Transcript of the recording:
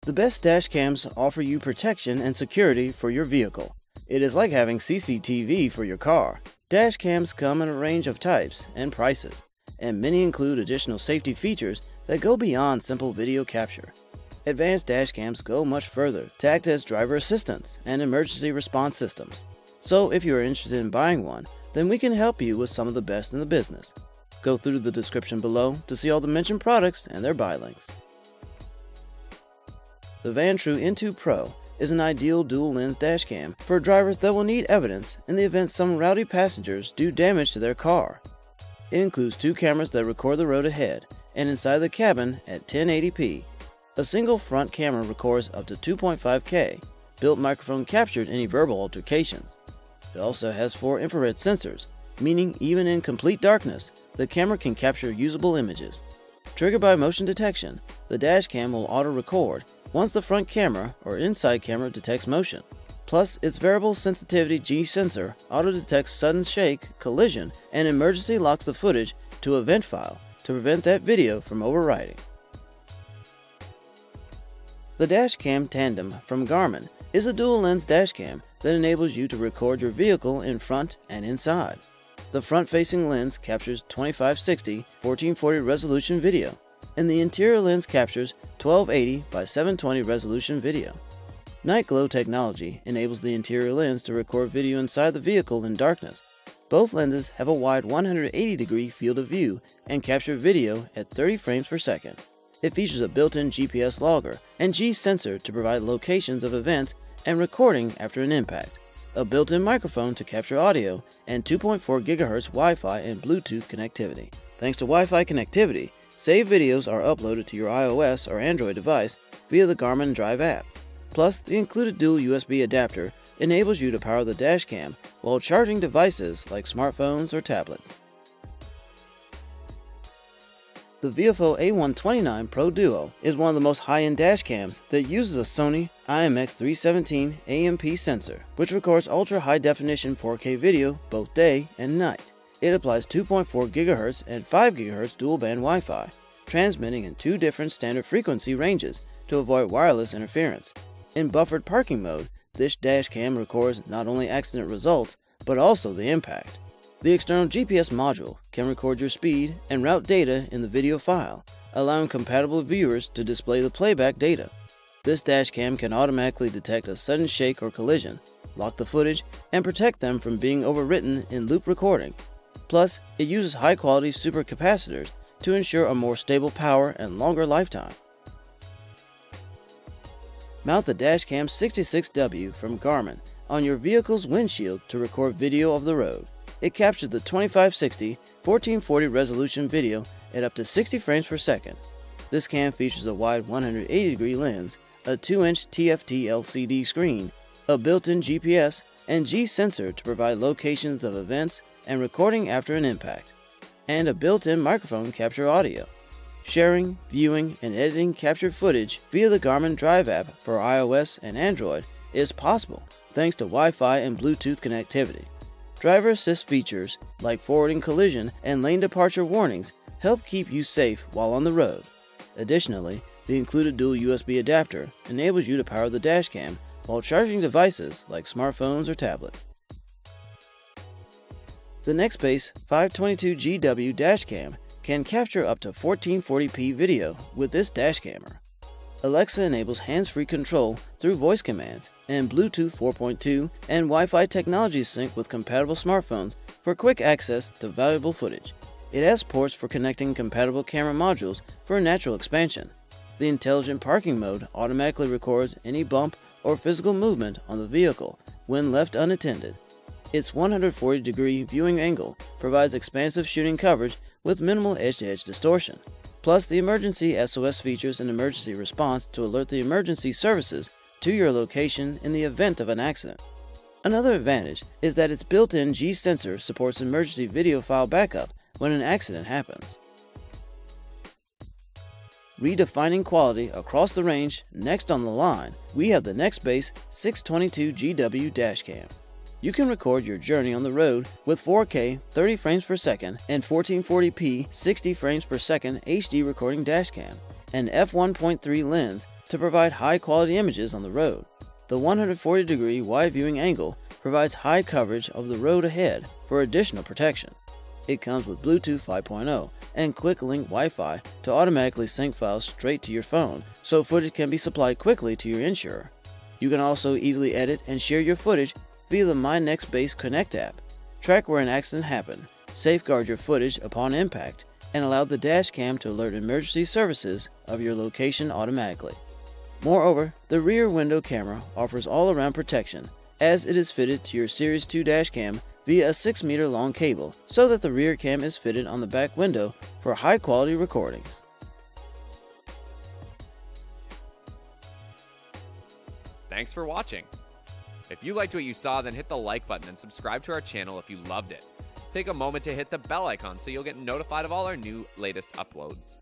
The best dash cams offer you protection and security for your vehicle. It is like having CCTV for your car. Dash cams come in a range of types and prices, and many include additional safety features that go beyond simple video capture. Advanced dash cams go much further to act as driver assistance and emergency response systems. So if you are interested in buying one, then we can help you with some of the best in the business. Go through the description below to see all the mentioned products and their buy links. The Vantrue N2 Pro is an ideal dual-lens dash cam for drivers that will need evidence in the event some rowdy passengers do damage to their car. It includes two cameras that record the road ahead and inside the cabin at 1080p. A single front camera records up to 2.5K, built microphone captured any verbal altercations. It also has 4 infrared sensors, meaning even in complete darkness, the camera can capture usable images. Triggered by motion detection, the dash cam will auto-record once the front camera or inside camera detects motion. Plus, its variable sensitivity G sensor auto-detects sudden shake, collision, and emergency locks the footage to a event file to prevent that video from overwriting. The Dash Cam Tandem from Garmin is a dual-lens dash cam that enables you to record your vehicle in front and inside. The front-facing lens captures 2560 1440 resolution video, and the interior lens captures 1280 by 720 resolution video. Night glow technology enables the interior lens to record video inside the vehicle in darkness. Both lenses have a wide 180-degree field of view and capture video at 30 frames per second. It features a built-in GPS logger and G sensor to provide locations of events and recording after an impact, a built-in microphone to capture audio, and 2.4 GHz Wi-Fi and Bluetooth connectivity. Thanks to Wi-Fi connectivity, saved videos are uploaded to your iOS or Android device via the Garmin Drive app. Plus, the included dual USB adapter enables you to power the dash cam while charging devices like smartphones or tablets. The Viofo A129 Pro Duo is one of the most high-end dash cams that uses a Sony IMX317 AMP sensor, which records ultra-high-definition 4K video both day and night. It applies 2.4 GHz and 5 GHz dual-band Wi-Fi, transmitting in 2 different standard frequency ranges to avoid wireless interference. In buffered parking mode, this dash cam records not only accident results, but also the impact. The external GPS module can record your speed and route data in the video file, allowing compatible viewers to display the playback data. This dash cam can automatically detect a sudden shake or collision, lock the footage, and protect them from being overwritten in loop recording. Plus, it uses high-quality supercapacitors to ensure a more stable power and longer lifetime. Mount the Dashcam 66W from Garmin on your vehicle's windshield to record video of the road. It captured the 2560 1440 resolution video at up to 60 frames per second. This cam features a wide 180-degree lens, a 2-inch TFT LCD screen, a built-in GPS and G sensor to provide locations of events and recording after an impact, and a built-in microphone capture audio. Sharing, viewing, and editing captured footage via the Garmin Drive app for iOS and Android is possible thanks to Wi-Fi and Bluetooth connectivity. Driver assist features like forwarding collision and lane departure warnings help keep you safe while on the road. Additionally, the included dual USB adapter enables you to power the dash cam while charging devices like smartphones or tablets. The Nextbase 522GW dash cam can capture up to 1440p video with this dash camera. Alexa enables hands-free control through voice commands, and Bluetooth 4.2 and Wi-Fi technology sync with compatible smartphones for quick access to valuable footage. It has ports for connecting compatible camera modules for natural expansion. The intelligent parking mode automatically records any bump or physical movement on the vehicle when left unattended. Its 140-degree viewing angle provides expansive shooting coverage with minimal edge-to-edge distortion. Plus, the emergency SOS features an emergency response to alert the emergency services to your location in the event of an accident. Another advantage is that its built-in G sensor supports emergency video file backup when an accident happens. Redefining quality across the range, next on the line, we have the Nextbase 622GW Dashcam. You can record your journey on the road with 4K 30 frames per second and 1440p 60 frames per second HD recording dashcam, an f1.3 lens to provide high-quality images on the road. The 140-degree wide viewing angle provides high coverage of the road ahead for additional protection. It comes with Bluetooth 5.0 and quick link Wi-Fi to automatically sync files straight to your phone, so footage can be supplied quickly to your insurer. You can also easily edit and share your footage via the My Nextbase Connect app. Track where an accident happened, safeguard your footage upon impact, and allow the dash cam to alert emergency services of your location automatically. Moreover, the rear window camera offers all-around protection as it is fitted to your Series 2 dash cam via a 6-meter long cable, so that the rear cam is fitted on the back window for high-quality recordings. Thanks for watching. If you liked what you saw, then hit the like button and subscribe to our channel if you loved it. Take a moment to hit the bell icon so you'll get notified of all our new latest uploads.